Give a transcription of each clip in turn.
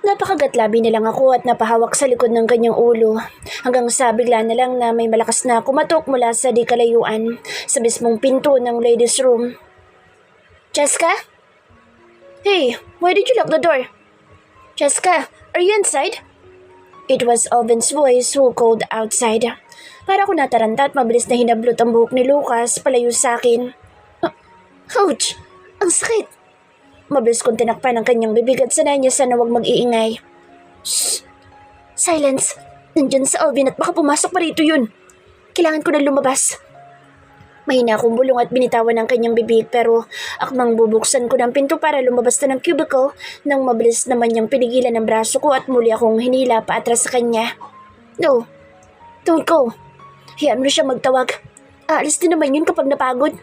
Napakagatlabi na lang ako at napahawak sa likod ng kanyang ulo hanggang sa bigla na lang na may malakas na kumatok mula sa di kalayuan sa mismong pinto ng ladies' room. Jessica? Hey, why did you lock the door? Jessica, are you inside? It was Alvin's voice who called outside. Para ko nataranta at mabilis na hinablot ang buhok ni Lucas palayo sa akin. Ouch! Ang sakit! Mabilis kong tinakpan ang kanyang bibig at sanay niya sana huwag mag-iingay. Shh! Silence! Nandyan sa Alvin at baka pumasok pa rito yun. Kailangan ko na lumabas. Mahina akong bulong at binitawan ang kanyang bibig pero akmang bubuksan ko ng pinto para lumabas na ng cubicle nang mabilis naman niyang pinigilan ang braso ko at muli akong hinila paatras sa kanya. No! Don't go! Hayaan mo na siya magtawag. Aalis din naman yun kapag napagod.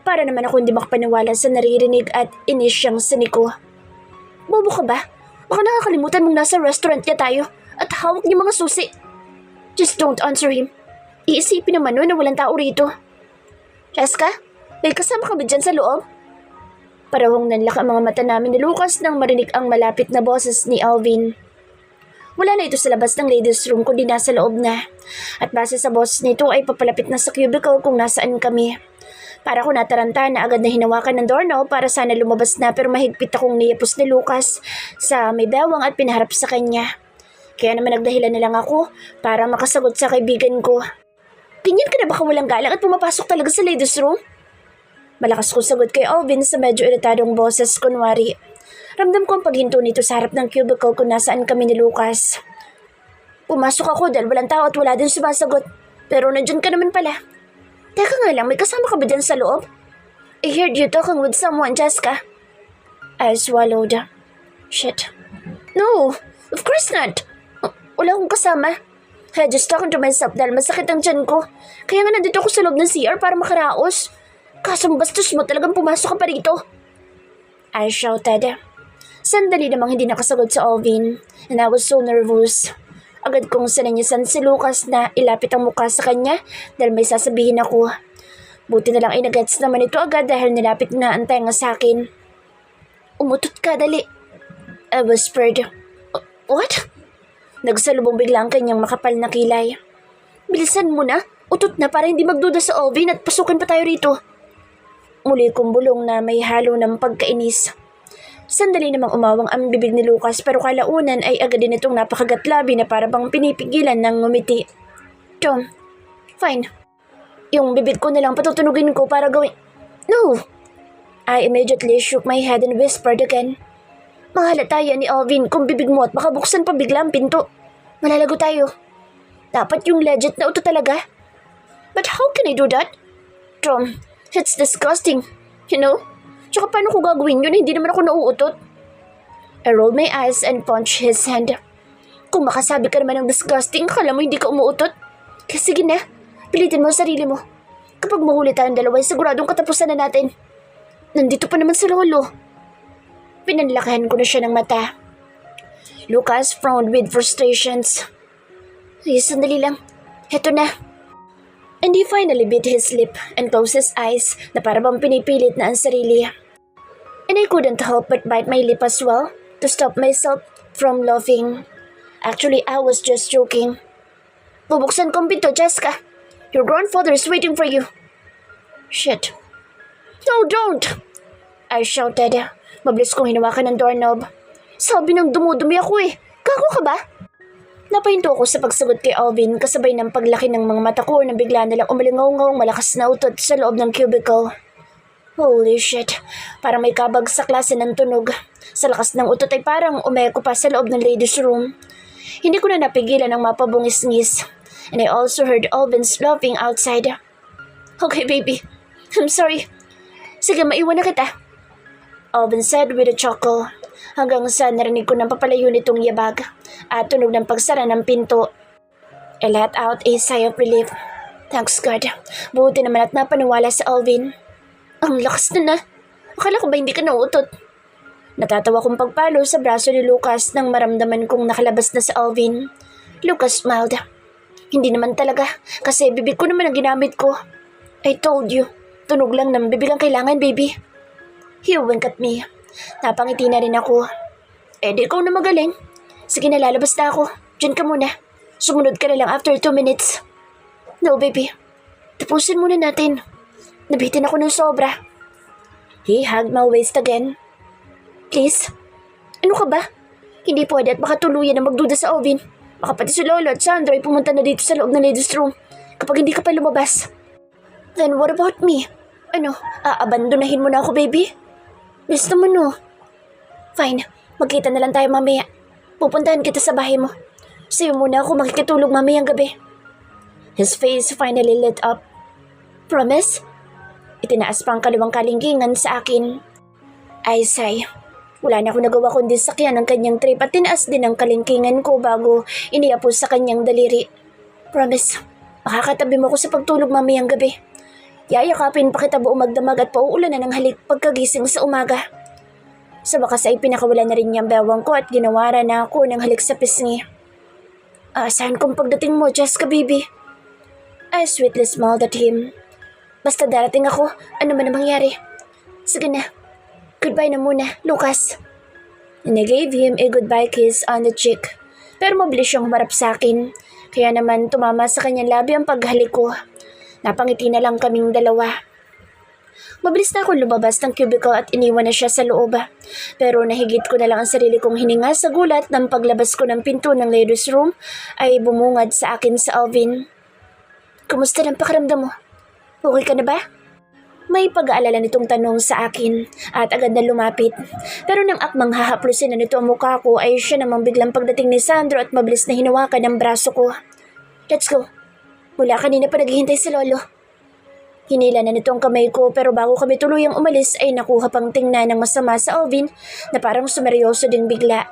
Para naman ako hindi makapaniwala sa naririnig at inis siyang siniko. Bobo ka ba? Baka nakakalimutan mong nasa restaurant niya tayo at hawak niya mga susi. Just don't answer him. Iisipin naman nun na walang tao rito. Jessica, may kasama ka ba dyan sa loob? Parahong nanlak ang mga mata namin ni Lucas nang marinig ang malapit na boses ni Alvin. Wala na ito sa labas ng ladies' room kundi nasa loob na. At base sa boses nito ay papalapit na sa cubicle kung nasaan kami. Para ko nataranta na agad na hinawakan ng doorknob para sana lumabas na pero mahigpit akong niyapos ni Lucas sa may bewang at pinaharap sa kanya. Kaya naman nagdahilan na lang ako para makasagot sa kaibigan ko. Ganyan ka na baka walang galang at pumapasok talaga sa ladies' room? Malakas kong sagot kay Alvin sa medyo iritadong boses kunwari. Ramdam ko ang paghinto nito sa harap ng cubicle kung nasaan kami ni Lucas. Pumasok ako dahil walang tao at wala din sumasagot. Pero nandyan ka naman pala. Teka nga lang, may kasama ka ba dyan sa loob? I heard you talking with someone, Jessica. I swallowed. Shit. No, of course not. Wala akong kasama. I just talking to myself dahil masakit ang tiyan ko. Kaya nga nandito ako sa loob ng CR para makaraos. Kaso bastos mo talagang pumasok ka pa rito. I shouted. Sandali namang hindi nakasagot sa Alvin and I was so nervous. Agad kong sinanyasan si Lucas na ilapit ang mukha sa kanya dahil may sasabihin ako. Buti na lang ay nagets naman ito agad dahil nilapit na ang tenga sa akin. Umutot ka, dali. I whispered. What? Nagsalubong bigla ang kanyang makapal na kilay. Bilisan mo na, utot na para hindi magduda sa Alvin at pasukan pa tayo rito. Muli kong bulong na may halo ng pagkainis. Sandali namang umawang ang bibig ni Lucas pero kalaunan ay agad din itong napakagatlabi na para bang pinipigilan ng ngumiti. Tom, fine. Yung bibig ko nalang patutunugin ko para gawin... No! I immediately shook my head and whispered again. Mahalata yan ni Alvin kung bibig mo at baka buksan pa bigla ang pinto. Malalago tayo. Dapat yung legit na uto talaga. But how can I do that? Tom, it's disgusting. You know? Tsaka paano ko gagawin yun? Hindi naman ako nauutot. I rolled my eyes and punched his hand. Kung makasabi ka naman ng disgusting, akala mo hindi ka umuutot? Kaya sige na, pilitin mo ang sarili mo. Kapag mahuli tayong dalawa, siguradong katapusan na natin. Nandito pa naman sa lolo. Pinanlakahan ko na siya ng mata. Lucas frowned with frustrations. Ay, sandali lang. Heto na. And he finally bit his lip and closed his eyes na para bang pinipilit na ang sarili. And I couldn't help but bite my lip as well to stop myself from laughing. Actually, I was just joking. Bubuksan kong pinto, Jessica. Your grandfather is waiting for you. Shit. No, don't! I shouted. Mabilis kong hinawakan ng doorknob. Sabi nang dumudumi ako eh. Gago ka ba? Napahinto ako sa pagsagot kay Alvin kasabay ng paglaki ng mga mata ko na bigla nalang umalingaw-ngaw malakas na utot sa loob ng cubicle. Holy shit, parang may kabag sa klase ng tunog. Sa lakas ng utot ay parang umeko pa sa loob ng ladies' room. Hindi ko na napigilan ang mapabungis-ngis. And I also heard Alvin's laughing outside. Okay baby, I'm sorry. Sige, maiwan na kita. Alvin said with a chuckle. Hanggang sa narinig ko ng papalayo nitong yabag at tunog ng pagsara ng pinto. I let out a sigh of relief. Thanks God. Buti naman at napaniwala sa Alvin. Ang lakas na. Akala ko ba hindi ka nauutot? Natatawa kong pagpalo sa braso ni Lucas nang maramdaman kong nakalabas na sa Alvin. Lucas smiled. Hindi naman talaga kasi bibig ko naman ang ginamit ko. I told you. Tunog lang ng bibig ang kailangan, baby. He winked at me. Napangiti na rin ako. Di ikaw na magaling. Sige na, lalabas na ako. Diyan ka muna. Sumunod ka na lang after 2 minutes. No, baby. Tapusin muna natin. Nabitin ako ng sobra. He hugged my waist again. Please? Ano ka ba? Hindi pwede at baka tuluyan na magduda sa oven. Baka pati si Lolo at Sandro ay pumunta na dito sa loob ng ladies' room kapag hindi ka pa lumabas. Then what about me? Ano, aabandonahin mo na ako, baby? Gusto mo no? Fine, magkita na lang tayo mamaya. Pupuntahan kita sa bahay mo. Sa'yo muna ako makikitulog mamayang gabi. His face finally lit up. Promise? Itinaas pa ang kaliwang kalingkingan sa akin. Ay, say. Wala na akong nagawa kundi sakyan ang kanyang trip at tinaas din ang kalingkingan ko bago iniapos sa kanyang daliri. Promise, makakatabi mo ko sa pagtulog mamayang gabi. Yayakapin pa kita buong magdamag at pauulan na ng halik pagkagising sa umaga. Sa wakas ay pinakawalan na rin niyang bewang ko at ginawara na ako ng halik sa pisngi. Saan kong pagdating mo, Jessica baby? I sweetly smiled at him. Basta darating ako, ano man ang mangyari. Sige na. Goodbye na muna, Lucas. And I gave him a goodbye kiss on the cheek. Pero mabilis siyang humarap sa akin. Kaya naman tumama sa kanyang labi ang paghalik ko. Napangiti na lang kaming dalawa. Mabilis na akong lumabas ng cubicle at iniwan na siya sa loob. Pero nahigit ko na lang ang sarili kong hininga sa gulat ng paglabas ko ng pinto ng ladies' room ay bumungad sa akin sa oven. Kumusta ng pakiramdam mo? Okay ka na ba? May pag-aalala nitong tanong sa akin at agad na lumapit. Pero nang akmang hahaplusin na nito ang mukha ko ay siya namang biglang pagdating ni Sandro at mabilis na hinawakan ang braso ko. Let's go. Mula kanina pa naghihintay si Lolo. Hinila na nito ang kamay ko pero bago kami tuluyang umalis ay nakuha pang tingnan ng masama sa oven na parang sumeryoso ding bigla.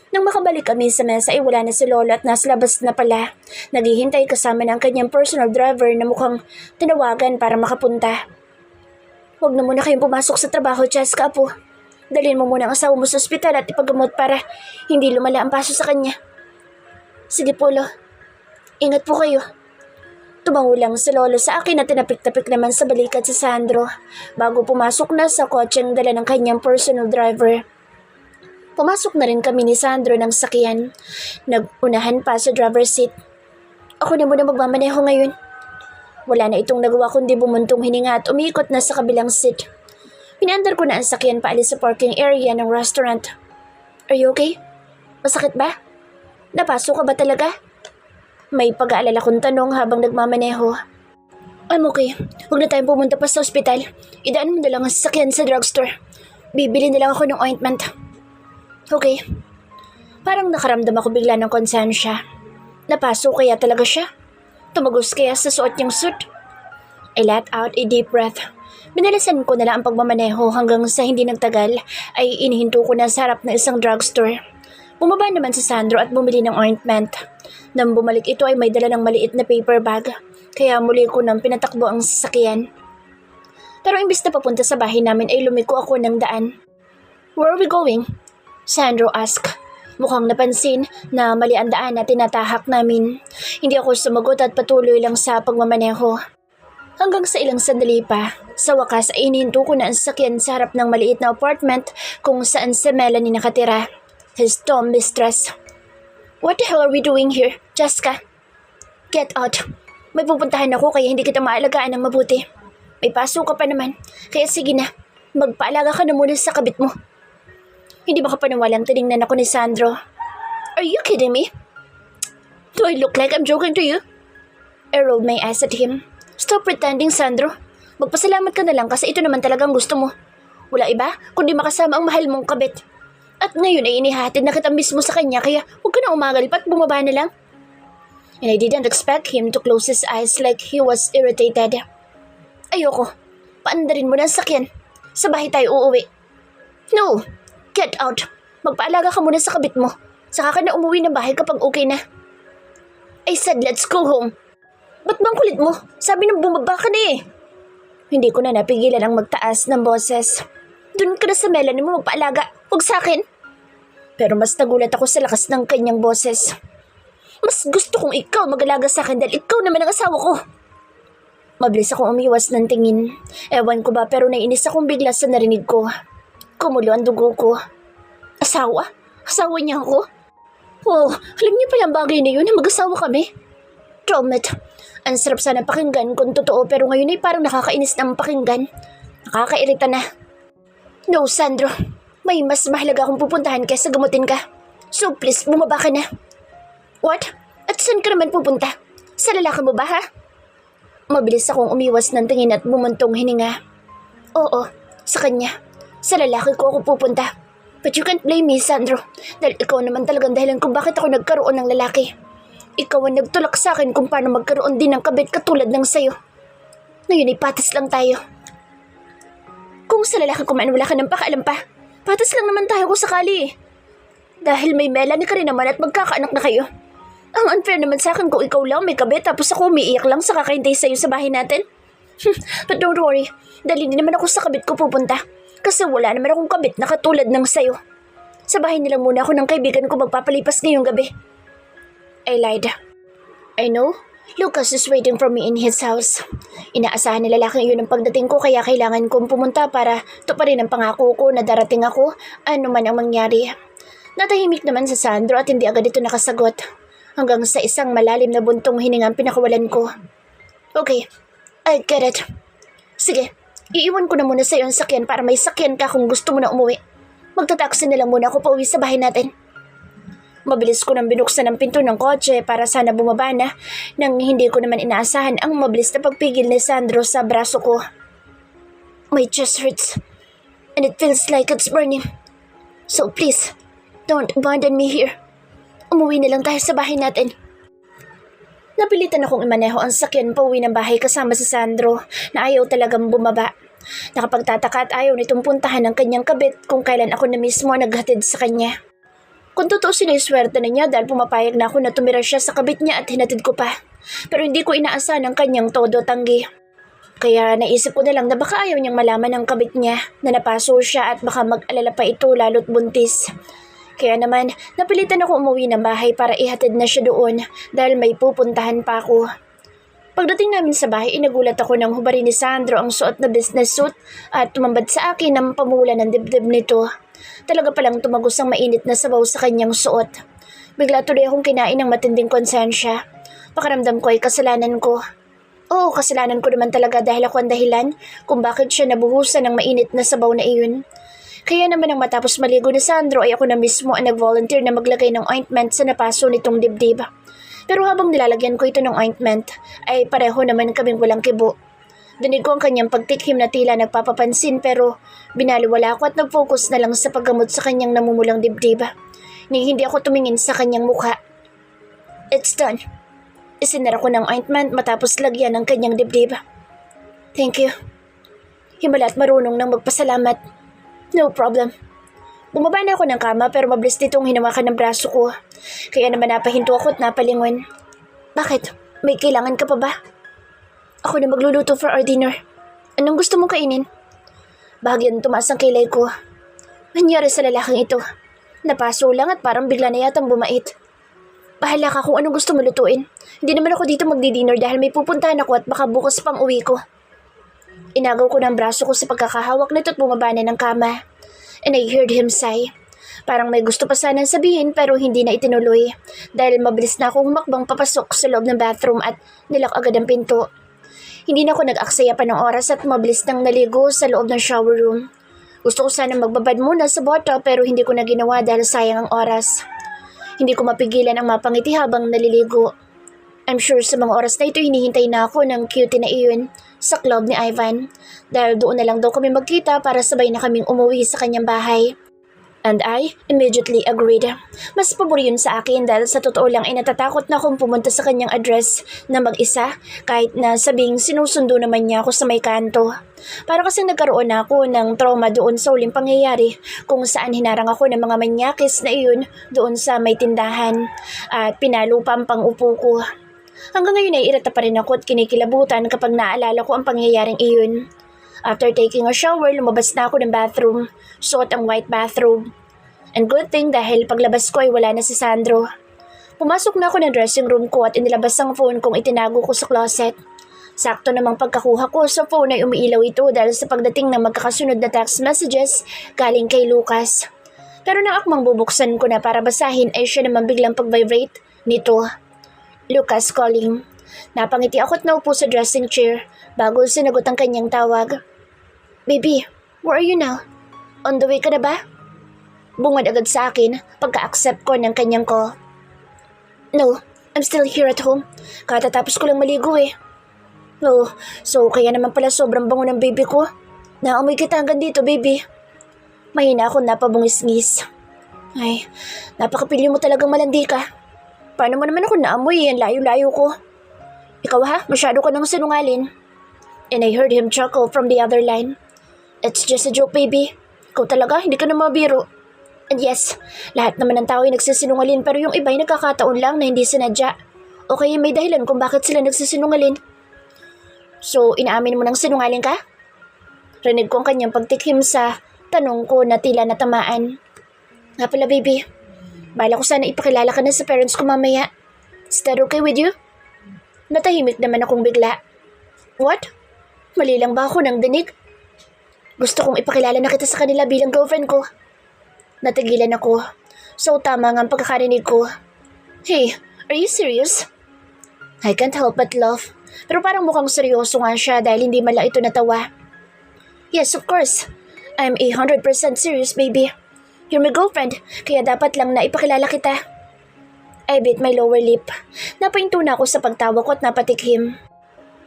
Nang makabalik kami sa mesa ay wala na si Lolo at nasa labas na pala. Naghihintay kasama ng kanyang personal driver na mukhang tinawagan para makapunta. Huwag na muna kayong pumasok sa trabaho, Jessica po. Dalhin mo muna ang asawa mo sa ospital at ipagamot para hindi lumala ang paso sa kanya. Sige po, Lo. Ingat po kayo. Tumango lang si Lolo sa akin at tinapik-tapik naman sa balikat si Sandro bago pumasok na sa kotseng dala ng kanyang personal driver. Pumasok na rin kami ni Sandro ng sakyan. Nagunahan pa sa driver's seat. Ako na muna magmamaneho ngayon. Wala na itong nagawa kundi bumuntong hininga at umikot na sa kabilang seat. Pinaandar ko na ang sakyan paalis sa parking area ng restaurant. Are you okay? Masakit ba? Napasok ka ba talaga? May pag-aalala kong tanong habang nagmamaneho. I'm okay. Huwag na tayong pumunta pa sa ospital. Idaan mo na lang ang sasakyan sa drugstore. Bibili na lang ako ng ointment. Okay. Parang nakaramdam ako bigla ng konsensya. Napasok kaya talaga siya? Tumagos kaya sa suot niyang suit? I let out a deep breath. Binalisan ko na lang ang pagmamaneho hanggang sa hindi nagtagal ay inihinto ko na sa harap ng isang drugstore. Bumaba naman si Sandro at bumili ng ointment. Nang bumalik ito ay may dala ng maliit na paper bag, kaya muli ko nang pinatakbo ang sasakyan. Pero imbis na papunta sa bahay namin ay lumiko ako ng daan. Where are we going? Sandro asked. Mukhang napansin na mali ang daan na tinatahak namin. Hindi ako sumagot at patuloy lang sa pagmamaneho. Hanggang sa ilang sandali pa, sa wakas ay inihinto ko na ang sasakyan sa harap ng maliit na apartment kung saan si Melanie nakatira. His tomb mistress. What the hell are we doing here, Jessica? Get out. May pupuntahan ako kaya hindi kita maalagaan ng mabuti. May pasok ka pa naman, kaya sige na, magpaalaga ka na muna sa kabit mo. Hindi ba kapanawalang tinignan ako ni Sandro? Are you kidding me? Do I look like I'm joking to you? I rolled my eyes at him. Stop pretending, Sandro. Magpasalamat ka na lang kasi ito naman talagang gusto mo. Wala iba kundi makasama ang mahal mong kabit. At ngayon ay inihatid na kita mismo sa kanya kaya huwag ka na umagal pa at bumaba na lang. And I didn't expect him to close his eyes like he was irritated. Ayoko. Paandarin mo na ang sakyan. Sa bahay tayo uuwi. No! Get out! Magpaalaga ka muna sa kabit mo. Saka ka na umuwi ng bahay kapag okay na. I said let's go home. Ba't bang kulit mo? Sabi nang bumaba ka na eh. Hindi ko na napigilan ang magtaas ng boses. Doon ka na sa Melanie mo magpaalaga. Huwag sa akin. Pero mas nagulat ako sa lakas ng kanyang boses. Mas gusto kong ikaw mag-alaga sa akin dahil ikaw naman ang asawa ko. Mabilis akong umiwas ng tingin. Ewan ko ba pero nainis akong bigla sa narinig ko. Kumulo ang dugo ko. Asawa? Asawa niya ako? Oh, alam niyo pala ang bagay na yun na mag-asawa kami. Traumat. Ang sarap sana pakinggan kung totoo pero ngayon ay parang nakakainis na ang pakinggan. Nakakairita na. No, Sandro. May mas mahalaga akong pupuntahan kaysa gamutin ka. So please, bumaba ka na. What? At saan ka naman pupunta? Sa lalaki mo ba, ha? Mabilis akong umiwas ng tingin at bumuntong hininga. Oo, sa kanya. Sa lalaki ko ako pupunta. But you can't blame me, Sandro. Dahil ikaw naman talagang dahilan kung bakit ako nagkaroon ng lalaki. Ikaw ang nagtulak sa akin kung paano magkaroon din ng kabit katulad ng sayo. Ngayon ay patas lang tayo. Kung sa lalaki ko man wala ka ng pakaalam pa, patas lang naman tayo kung sakali eh. Dahil may Melanie ka rin naman at magkakaanak na kayo. Ang unfair naman sa akin kung ikaw lang may kabit tapos ako umiiyak lang sa kakahintay sa'yo sa bahay natin. But don't worry, dahil hindi naman ako sa kabit ko pupunta. Kasi wala naman akong kabit na katulad ng sayo. Sa bahay nila muna ako ng kaibigan ko magpapalipas ngayong gabi. I lied. I know. Lucas is waiting for me in his house. Inaasahan na lalaking iyon ang pagdating ko kaya kailangan kong pumunta para tuparin ang pangako ko na darating ako ano man ang mangyari. Natahimik naman sa Sandro at hindi agad ito nakasagot. Hanggang sa isang malalim na buntong hiningang pinakawalan ko. Okay, I get it. Sige, iiwan ko na muna sa iyo ang sakyan para may sakyan ka kung gusto mo na umuwi. Magtataksi na lang muna ako pauwi sa bahay natin. Mabilis ko nang binuksan ang pinto ng kotse para sana bumaba na nang hindi ko naman inaasahan ang mabilis na pagpigil ni Sandro sa braso ko. My chest hurts and it feels like it's burning. So please, don't abandon me here. Umuwi na lang tayo sa bahay natin. Napilitan akong imaneho ang sakyan pauwi ng bahay kasama si Sandro na ayaw talagang bumaba. Nakapagtataka at ayaw nitong puntahan ng kanyang kabit kung kailan ako na mismo naghatid sa kanya. Kung totoo siniswerte na niya dahil pumapayag na ako na tumira siya sa kabit niya at hinatid ko pa. Pero hindi ko inaasahan ang kanyang todo tanggi. Kaya naisip ko na lang na baka ayaw niyang malaman ng kabit niya na napaso siya at baka mag-alala pa ito lalo't buntis. Kaya naman, napilitan ako umuwi ng bahay para ihatid na siya doon dahil may pupuntahan pa ako. Pagdating namin sa bahay, inagulat ako nang hubarin ni Sandro ang suot na business suit at tumambad sa akin ng pamula ng dibdib nito. Talaga palang tumagos ang mainit na sabaw sa kanyang suot. Bigla tuloy akong kinain ng matinding konsensya. Pakiramdam ko ay kasalanan ko. Oo, kasalanan ko naman talaga dahil ako ang dahilan kung bakit siya nabuhusan ng mainit na sabaw na iyon. Kaya naman nang matapos maligo ni Sandro ay ako na mismo ang nag-volunteer na maglagay ng ointment sa napaso nitong dibdib. Pero habang nilalagyan ko ito ng ointment, ay pareho naman kaming walang kibo. Dinig ko ang kanyang pagtikhim na tila nagpapapansin pero binaliwala ako at nag-focus na lang sa paggamot sa kanyang namumulang dibdib. Hindi ako tumingin sa kanyang mukha. It's done. Isinara ko ng ointment matapos lagyan ng kanyang dibdib. Thank you. Himala at marunong nang magpasalamat. No problem. Bumaba na ako ng kama pero mabilis nitong hinawakan ng braso ko. Kaya naman napahinto ako at napalingon. Bakit? May kailangan ka pa ba? Ako na magluluto for our dinner. Anong gusto mong kainin? Bahagyan tumaas ang kilay ko. Nangyari sa lalaking ito. Napaso lang at parang bigla na yatang bumait. Bahala ka kung anong gusto mo lutuin. Hindi naman ako dito magdi-dinner dahil may pupuntahan ako at baka bukas pang uwi ko. Inagaw ko ng braso ko sa pagkakahawak nito at bumaba na ng kama. And I heard him sigh. Parang may gusto pa sanang sabihin pero hindi na itinuloy dahil mabilis na akong humakbang papasok sa loob ng bathroom at nilak agad ang pinto. Hindi na ako nag-aksaya pa ng oras at mabilis nang naligo sa loob ng shower room. Gusto ko sana magbabad muna sa bota pero hindi ko na ginawa dahil sayang ang oras. Hindi ko mapigilan ang mapangiti habang naliligo. I'm sure sa mga oras na ito hinihintay na ako ng cutie na iyon sa club ni Ivan dahil doon na lang daw kami magkita para sabay na kaming umuwi sa kanyang bahay. And I immediately agreed. Mas pabor yun sa akin dahil sa totoo lang ay natatakot na akong pumunta sa kanyang address na mag-isa kahit na sabing sinusundo naman niya ako sa may kanto. Para kasing nagkaroon na ako ng trauma doon sa uling pangyayari kung saan hinarang ako ng mga manyakis na iyon doon sa may tindahan at pinalo pa ang pang-upo ko. Hanggang ngayon ay irata pa rin ako at kinikilabutan kapag naalala ko ang pangyayaring iyon. After taking a shower, lumabas na ako ng bathroom, suot ang white bathrobe. And good thing dahil paglabas ko ay wala na si Sandro. Pumasok na ako ng dressing room ko at inilabas ang phone kong itinago ko sa closet. Sakto namang pagkakuha ko sa phone ay umiilaw ito dahil sa pagdating ng magkakasunod na text messages galing kay Lucas. Pero nang akmang bubuksan ko na para basahin ay siya naman biglang pag-vibrate nito. Lucas calling. Napangiti ako at naupo sa dressing chair bago sinagot ang kanyang tawag. Baby, where are you now? On the way ka na ba? Bungad agad sa akin pagka-accept ko ng kanyang call. No, I'm still here at home. Katatapos ko lang maligo eh. Oh, so kaya naman pala sobrang bango ng baby ko. Naamoy kita hanggang dito, baby. Mahina akong napabungis-ngis. Ay, napakapilyo mo talagang malandi ka. Paano mo naman ako naamoy? Ang layo-layo ko. Ikaw ha? Masyado ka nang sinungalin. And I heard him chuckle from the other line. It's just a joke, baby. Ikaw talaga, hindi ka na mabiro. And yes, lahat naman ng tao ay nagsisinungalin pero yung iba ay nagkakataon lang na hindi sinadya. O kaya may dahilan kung bakit sila nagsisinungalin. So, inaamin mo nang sinungaling ka? Rinig ko ang kanyang pagtikim sa tanong ko na tila natamaan. Nga pala, baby. Bala ko sana ipakilala ka na sa parents ko mamaya. Is that okay with you? Natahimik naman akong bigla. What? Mali lang ba ako ng dinig? Gusto kong ipakilala na kita sa kanila bilang girlfriend ko. Natigilan ako. So tama nga ang pagkakarinig ko. Hey, are you serious? I can't help but laugh. Pero parang mukhang seryoso nga siya dahil hindi mala ito natawa. Yes, of course. I'm 100% serious, baby. You're my girlfriend, kaya dapat lang na ipakilala kita. I bit my lower lip. Napahinto na ako sa pagtawa ko at napatikhim.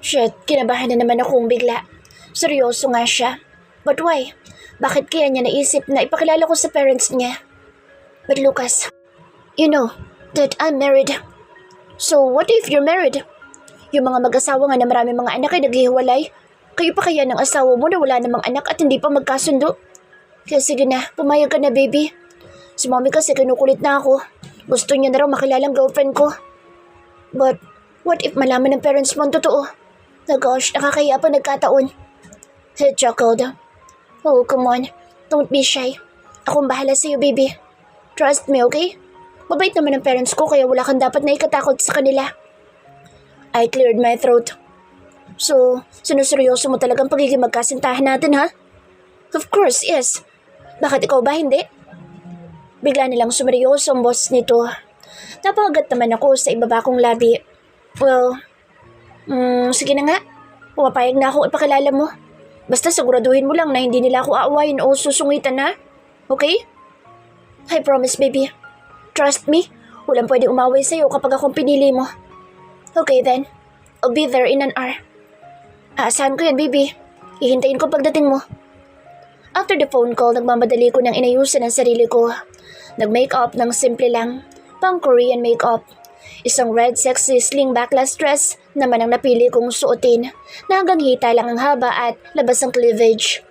Shit, kinabahan na naman akong bigla. Seryoso nga siya. But why? Bakit kaya niya naisip na ipakilala ko sa parents niya? But Lucas, you know that I'm married. So what if you're married? Yung mga mag-asawa nga na marami mga anak ay naghihiwalay. Kayo pa kaya ng asawa mo na wala namang anak at hindi pa magkasundo? Kaya sige na, pumayag ka na, baby. Si mommy kasi kinukulit na ako. Gusto niya na raw makilalang girlfriend ko. But, what if malaman ng parents mo ang totoo? Na gosh, nakakaya pa nagkataon. He chuckled. Oh, come on. Don't be shy. Akong bahala sa'yo, baby. Trust me, okay? Mabait naman ang parents ko kaya wala kang dapat na ikatakot sa kanila. I cleared my throat. So, sinuseryoso mo talagang pagiging magkasintahan natin, ha? Of course, yes. Bakit ikaw ba hindi? Bigla nilang sumeryoso ang boss nito. Napakagat naman ako sa ibaba kong labi. Well, sige na nga. Pumapayag na ako ipakilala mo. Basta siguraduhin mo lang na hindi nila ako aawayin o susungitan na. Okay? I promise, baby. Trust me. Walang pwede umaway sa'yo kapag akong pinili mo. Okay then. I'll be there in an hour. Aasahan ko yan, baby. Hihintayin ko pagdating mo. After the phone call, nagmamadali ko nang inayusan ang sarili ko. Nag-makeup ng simple lang, pang Korean makeup. Isang red sexy sling backless dress naman ang napili kong suotin na hanggang hita lang ang haba at labas ang cleavage.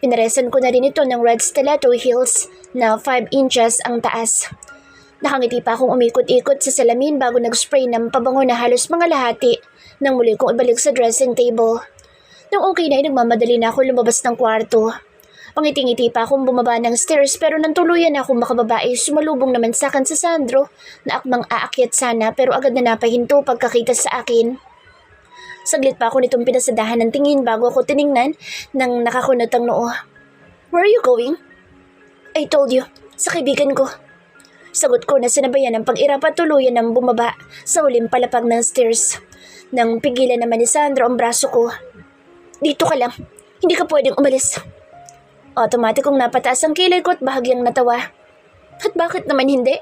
Pinaresan ko na rin ito ng red stiletto heels na 5 inches ang taas. Nakangiti pa akong umikot-ikot sa salamin bago nag-spray ng pabango na halos mga lahati nang muli kong ibalik sa dressing table. Nung okay na ay nagmamadali na ako lumabas ng kwarto. Pangiti-ngiti pa akong bumaba ng stairs pero nang tuluyan na akong makababa ay sumalubong naman sa akin si Sandro na akmang aakyat sana pero agad na napahinto pagkakita sa akin. Saglit pa ako nitong pinasadahan ng tingin bago ako tiningnan ng nakakunot ang noo. Where are you going? I told you, sa kaibigan ko. Sagot ko na sinabayan ng pag-irap at tuluyan ng bumaba sa huling palapag ng stairs. Nang pigilan naman ni Sandro ang braso ko. Dito ka lang, hindi ka pwedeng umalis. Automatikong napataas ang kilay ko at bahagyang natawa. At bakit naman hindi?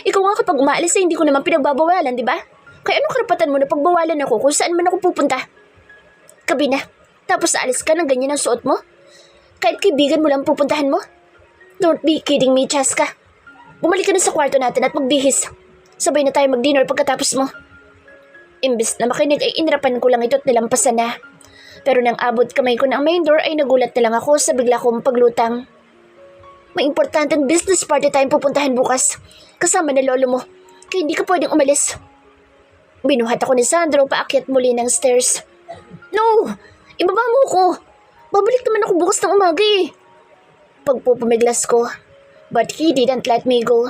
Ikaw nga kapag umaalis ay hindi ko naman pinagbabawalan, di ba? Kaya anong karapatan mo na pagbawalan ako kung saan man ako pupunta? Gabi na, tapos aalis ka ng ganyan ang suot mo? Kahit kaibigan mo lang pupuntahan mo? Don't be kidding me, Chaska. Bumalik ka na sa kwarto natin at magbihis. Sabay na tayo mag-dinner pagkatapos mo. Imbes na makinig ay inirapan ko lang ito at nilampasan na. Pero nang abot kamay ko ng main door ay nagulat na lang ako sa bigla kong paglutang. May importanteng business party tayong pupuntahan bukas. Kasama na lolo mo. Kaya hindi ka pwedeng umalis. Binuhat ako ni Sandro paakyat muli ng stairs. No! Ibaba mo ko! Babalik naman ako bukas ng umaga eh. Pagpupumiglas ko. But he didn't let me go.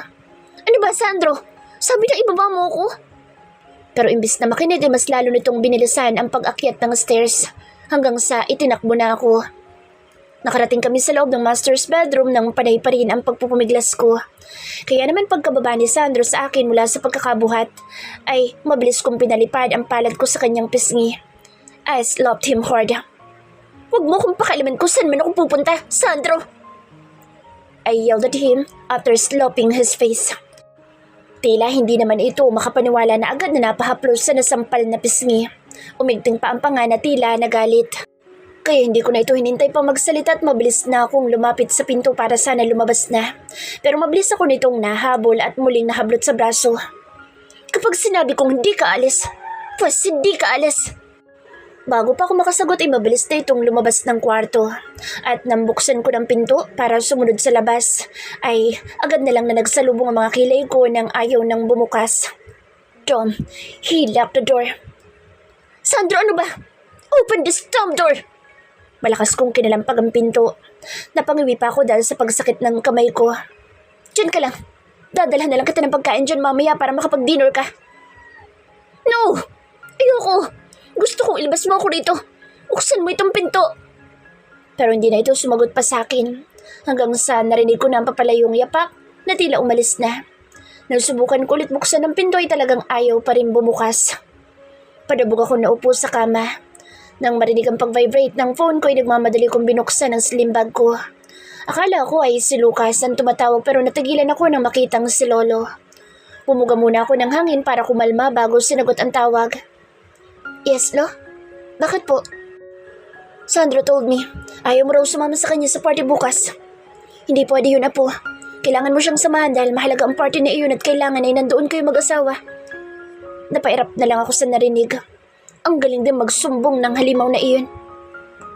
Ano ba, Sandro? Sabi na ibaba mo ko. Pero imbis na makinig ay mas lalo nitong binilisan ang pag-akyat ng stairs hanggang sa itinakbo na ako. Nakarating kami sa loob ng master's bedroom nang panay pa rin ang pagpupumiglas ko. Kaya naman pagkababa ni Sandro sa akin mula sa pagkakabuhat, ay mabilis kong pinalipad ang palad ko sa kanyang pisngi. I slapped him hard. "Huwag mo kong pakialaman kung saan man ako pupunta, Sandro!" I yelled at him after slapping his face. Tila hindi naman ito makapaniwala na agad na napahaplos sa nasampal na pisngi. Umigting pa ang panga na tila nagalit. Kaya hindi ko na ito hinintay pang magsalita at mabilis na akong lumapit sa pinto para sana lumabas na. Pero mabilis ako nitong nahabol at muling nahablot sa braso. "Kapag sinabi kong hindi ka alis, pues hindi ka alis!" Bago pa ako makasagot ay mabilis na itong lumabas ng kwarto. At nang buksan ko ng pinto para sumunod sa labas, ay agad na lang na nagsalubong ang mga kilay ko nang ayaw nang bumukas. Tom, he locked the door. "Sandro, ano ba? Open this damn door!" Malakas kong kinalampag ang pinto. Napangiwi pa ako dahil sa pagsakit ng kamay ko. "Diyan ka lang. Dadalhan na lang kita ng pagkain dyan mamaya para makapag-dinner ka." "No! Ayoko! Gusto kong ilabas mo ako dito. Buksan mo itong pinto." Pero hindi na ito sumagot pa sa akin. Hanggang sa narinig ko na ang papalayong yapak na tila umalis na. Nang subukan ko ulit buksan ang pinto ay talagang ayaw pa rin bumukas. Padabog ako naupo sa kama. Nang marinig ang pag-vibrate ng phone ko ay nagmamadali kong binuksan ang slim bag ko. Akala ko ay si Lucas ang tumatawag pero natigilan ako nang makitang si Lolo. Pumuga muna ako ng hangin para kumalma bago sinagot ang tawag. "Yes, Lo? Bakit po?" "Sandro told me, ayaw mo raw sumama sa kanya sa party bukas." "Hindi pwede yun, Apo. Kailangan mo siyang samahan dahil mahalaga ang party na iyon at kailangan ay nandoon kayo mag-asawa." Napairap na lang ako sa narinig. Ang galing din magsumbong ng halimaw na iyon.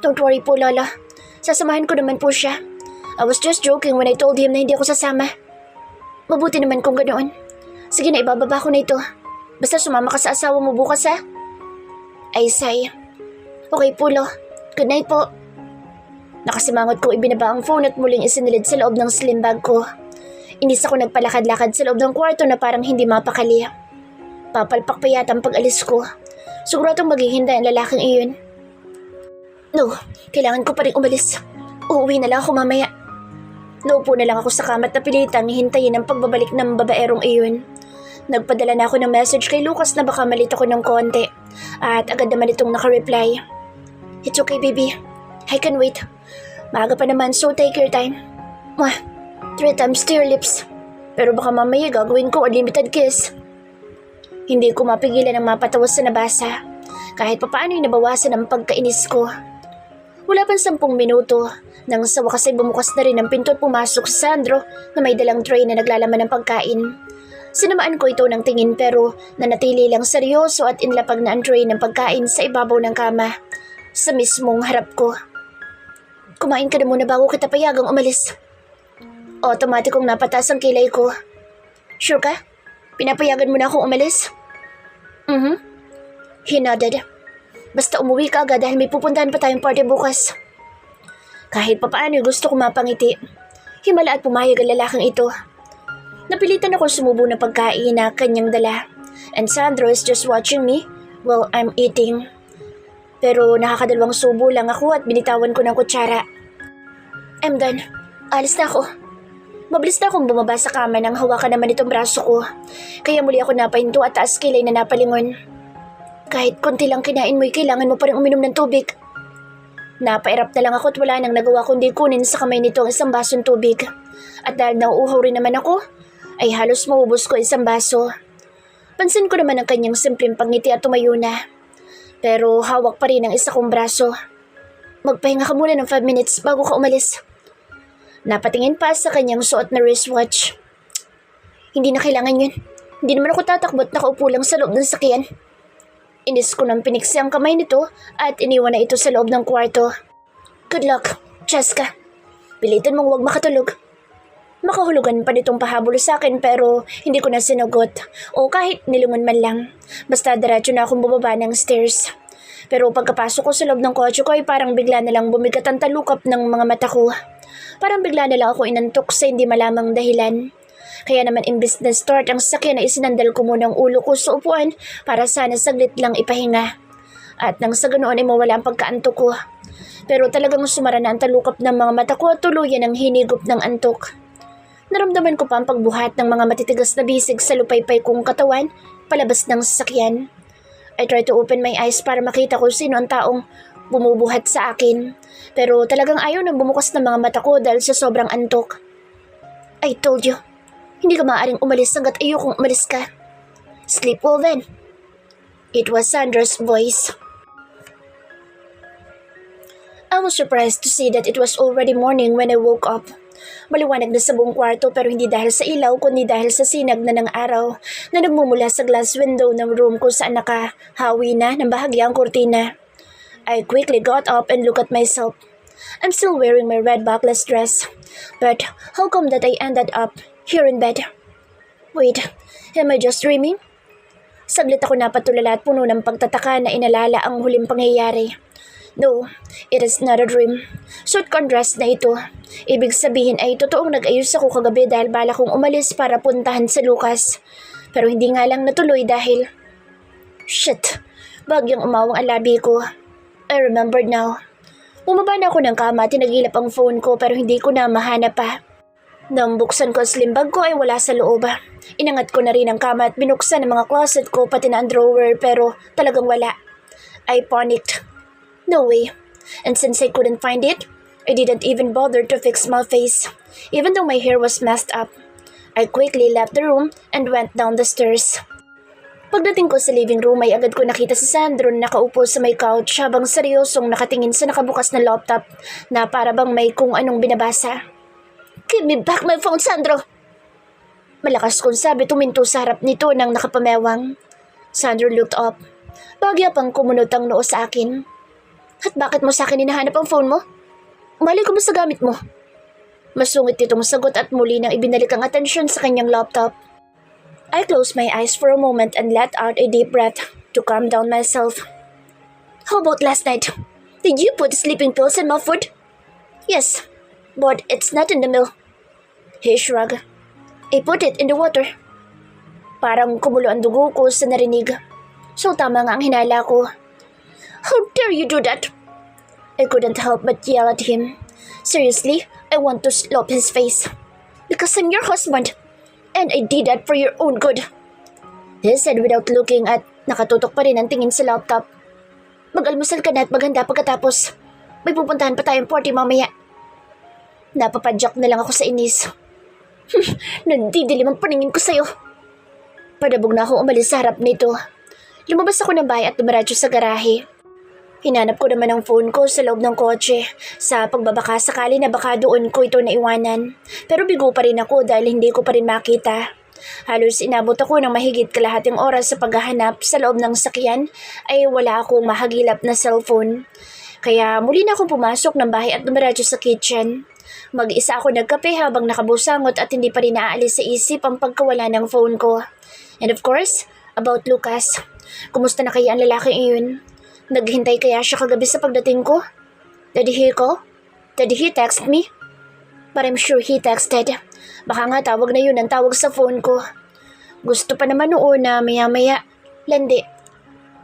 "Don't worry po, Lola. Sasamahan ko naman po siya. I was just joking when I told him na hindi ako sasama. Mabuti naman kung ganoon. Sige na, ibababa ko na ito. Basta sumama ka sa asawa mo bukas, ha?" I sigh. "Okay po, Lo. Good night po." Nakasimangot kong ibinaba ang phone at muling isinilid sa loob ng slim bag ko. Inis ako nagpalakad-lakad sa loob ng kwarto na parang hindi mapakali. Papalpak pa yata ang pag-alis ko. Siguradong maghihintay ang lalaking iyon. No, kailangan ko pa rin umalis. Uuwi na lang ako mamaya. Naupo na lang ako sa kama at napilitang hihintayin ang pagbabalik ng babaerong iyon. Nagpadala na ako ng message kay Lucas na baka malito ko ng konti. At agad naman itong nakareply. "It's okay, baby. I can wait. Maaga pa naman, so take your time. Mwah, 3 times to your lips. Pero baka mamaya gagawin ko unlimited kiss." Hindi ko mapigilan ang mapatawa sa nabasa. Kahit papaano ay nabawasan ang pagkainis ko. Wala pang 10 minuto, nang sa wakas ay bumukas na rin ang pinto at pumasok si Sandro na may dalang tray na naglalaman ng pagkain. Sinamaan ko ito ng tingin pero nanatili lang seryoso at inlapag na ang tray ng pagkain sa ibabaw ng kama, sa mismong harap ko. "Kumain ka na muna bago kita payagang umalis." Automatikong napataas ang kilay ko. "Sure ka? Pinapayagan mo na akong umalis?" He nodded. "Basta umuwi ka agad dahil may pupuntahan pa tayong party bukas." Kahit papaano gusto ko mapangiti. Himala at pumayag ang lalaking ito. Napilitan akong sumubo ng pagkain na kanyang dala. And Sandro is just watching me while I'm eating. Pero nakakadalawang subo lang ako at binitawan ko ng kutsara. "I'm done. Alis na ako." Mabilis na akong bumaba sa kama nang hawakan naman itong braso ko. Kaya muli ako napahinto at taas kilay na napalingon. "Kahit konti lang kinain mo'y kailangan mo pa rin uminom ng tubig." Napairap na lang ako at wala nang nagawa kundi kunin sa kamay nito ang isang basong tubig. At dahil nauuhaw rin naman ako, ay halos maubos ko isang baso. Pansin ko naman ang kanyang simpleng pagngiti at tumayo na. Pero hawak pa rin ang isa kong braso. "Magpahinga ka muna ng 5 minutes bago ka umalis." Napatingin pa sa kanyang suot na wristwatch. "Hindi na kailangan yun. Hindi naman ako tatakbo at nakaupo lang sa loob ng sakyan." Inis ko ng piniksi ang kamay nito at iniwan na ito sa loob ng kwarto. "Good luck, Cheska. Pilitin mong huwag makatulog." Makahulugan pa nitong pahabol sa akin pero hindi ko na sinagot o kahit nilingon man lang. Basta diretso na akong bumaba ng stairs. Pero pagkapasok ko sa loob ng kotse ko ay parang bigla na lang bumigat ang talukap ng mga mata ko. Parang bigla na lang ako inantok sa hindi malamang dahilan. Kaya naman imbis na start ang sasakyan na isinandal ko muna ang ulo ko sa upuan para sana saglit lang ipahinga. At nang sa ganoon ay mawala ang pagkaantok ko, Pero talagang sumara na ang talukap ng mga mata ko at tuluyan ang hinigop ng antok. Naramdaman ko pa ang pagbuhat ng mga matitigas na bisig sa lupaypay kong katawan palabas ng sasakyan. I tried to open my eyes para makita kung sino ang taong bumubuhat sa akin. Pero talagang ayaw nang bumukas ng mga mata ko dahil sa sobrang antok. I told you, hindi ka maaaring umalis hanggat ayokong umalis ka. Sleep well then. It was Sandra's voice. I was surprised to see that it was already morning when I woke up. Maliwanag na sa buong kwarto pero hindi dahil sa ilaw kundi dahil sa sinag na ng araw na nagmumula sa glass window ng room kung saan nakahawi na ng bahagyang kurtina. I quickly got up and looked at myself. I'm still wearing my red backless dress. But how come that I ended up here in bed? Wait, am I just dreaming? Saglit ako napatulala at puno ng pagtataka na inalala ang huling pangyayari. No, it is not a dream. Suot contrast na ito. Ibig sabihin ay totoong nag-ayos ako kagabi dahil bala kong umalis para puntahan sa Lucas. Pero hindi nga lang natuloy dahil... Shit! Bagyang umawang ang labi ko. I remembered now. Bumaba na ako ng kama at tinagilap ang phone ko pero hindi ko na mahanap pa. Nang buksan ko ang slim bag ko ay wala sa loob. Inangat ko na rin ang kama at binuksan ang mga closet ko pati na ang drawer pero talagang wala. I panicked. No way. And since I couldn't find it, I didn't even bother to fix my face, even though my hair was messed up. I quickly left the room and went down the stairs. Pagdating ko sa living room ay agad ko nakita si Sandro na nakaupo sa may couch habang seryosong nakatingin sa nakabukas na laptop na para bang may kung anong binabasa. Give me back my phone, Sandro! Malakas kong sabi tuminto sa harap nito nang nakapamewang. Sandro looked up. Bagya pang kumunot ang noo sa akin. At bakit mo sa akin hinahanap ang phone mo? Malay ko mo sa gamit mo. Masungit itong sagot at muli nang ibinalik ang atensyon sa kanyang laptop. I closed my eyes for a moment and let out a deep breath to calm down myself. How about last night? Did you put sleeping pills in my food? Yes, but it's not in the milk. He shrugged. I put it in the water. Parang kumulo ang dugo ko sa narinig. So tama nga ang hinala ko. How dare you do that? I couldn't help but yell at him. Seriously, I want to slap his face. Because I'm your husband. And I did that for your own good. He said without looking at nakatutok pa rin ang tingin sa laptop. Mag-almusal ka na at maghanda pagkatapos. May pupuntahan pa tayong party mamaya. Napapadyak na lang ako sa inis. Nandidilim ang paningin ko sa'yo. Padabog na ako umalis sa harap nito. Lumabas ako ng bahay at dumiretso sa garahe. Hinanap ko naman ang phone ko sa loob ng kotse sa pagbabaka sakali na baka doon ko ito naiwanan. Pero bigo pa rin ako dahil hindi ko pa rin makita. Halos inabot ako ng mahigit kalahating oras sa paghahanap sa loob ng sakyan ay wala akong mahagilap na cellphone. Kaya muli na akong pumasok ng bahay at dumiretso sa kitchen. Mag-isa ako nagkape habang nakabusangot at hindi pa rin naaalis sa isip ang pagkawala ng phone ko. And of course, about Lucas. Kumusta na kaya ang lalaking iyon? Naghintay kaya siya kagabi sa pagdating ko? Did he call? Did he text me? But I'm sure he texted. Baka nga tawag na yun ang tawag sa phone ko. Gusto pa naman noon na maya-maya. Landi.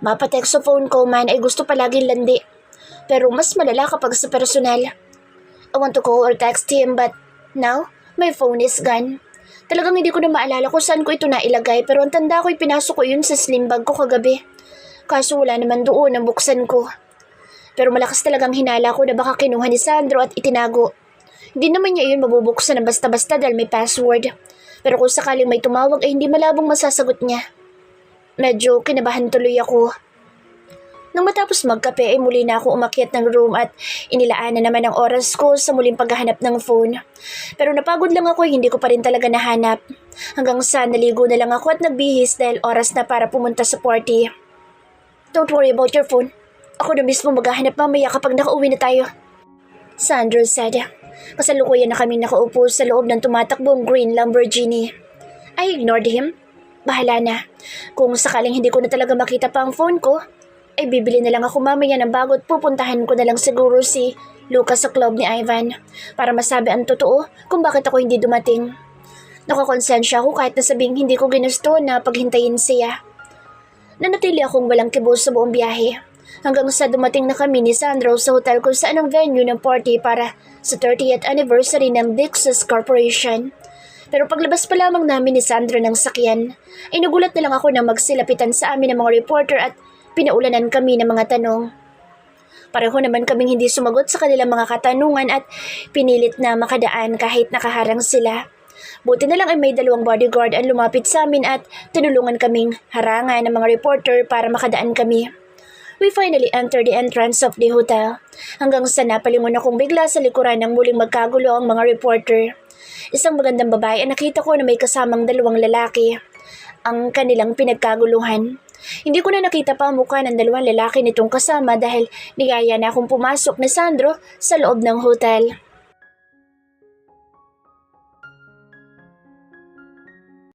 Mapatext sa phone ko man ay gusto palaging landi. Pero mas malala kapag sa personal. I want to call or text him but now, my phone is gone. Talagang hindi ko na maalala kung saan ko ito nailagay pero ang tanda ko'y pinasok ko yun sa slim bag ko kagabi. Kaso wala naman doon ang buksan ko. Pero malakas talagang hinala ko na baka kinuha ni Sandro at itinago. Hindi naman niya yun mabubuksan na basta-basta dahil may password. Pero kung sakaling may tumawag ay hindi malabong masasagot niya. Medyo kinabahan tuloy ako. Nang matapos magkape ay muli na ako umakyat ng room at inilaan na naman ang oras ko sa muling paghahanap ng phone. Pero napagod lang ako hindi ko pa rin talaga nahanap. Hanggang sa naligo na lang ako at nagbihis dahil oras na para pumunta sa party. Don't worry about your phone. Ako na mismo maghahanap mamaya kapag nakauwi na tayo. Sandro said. Kasalukuyan na kaming nakaupo sa loob ng tumatakbong green Lamborghini. I ignored him. Bahala na. Kung sakaling hindi ko na talaga makita pa ang phone ko, ay bibili na lang ako mamaya ng bago at pupuntahan ko na lang siguro si Lucas sa club ni Ivan para masabi ang totoo kung bakit ako hindi dumating. Nakakonsensya ako kahit nasabing hindi ko ginusto na paghintayin siya. Nanatili akong walang kibos sa buong biyahe. Hanggang sa dumating na kami ni Sandro sa hotel kung saan ang venue ng party para sa 30th anniversary ng Dixos Corporation. Pero paglabas pa lamang namin ni Sandro ng sakyan, ay nagulat na lang ako na magsilapitan sa amin ng mga reporter at pinaulanan kami ng mga tanong. Pareho naman kaming hindi sumagot sa kanilang mga katanungan at pinilit na makadaan kahit nakaharang sila. Buti na lang ay may 2 bodyguard ang lumapit sa amin at tinulungan kaming harangan ng mga reporter para makadaan kami. We finally entered the entrance of the hotel. Hanggang sa napalingon akong bigla sa likuran ng muling magkagulo ang mga reporter. Isang magandang babae ang nakita ko na may kasamang 2 lalaki. Ang kanilang pinagkaguluhan. Hindi ko na nakita pa ang mukha ng 2 lalaki nitong kasama dahil niyaya na akong pumasok ni Sandro sa loob ng hotel.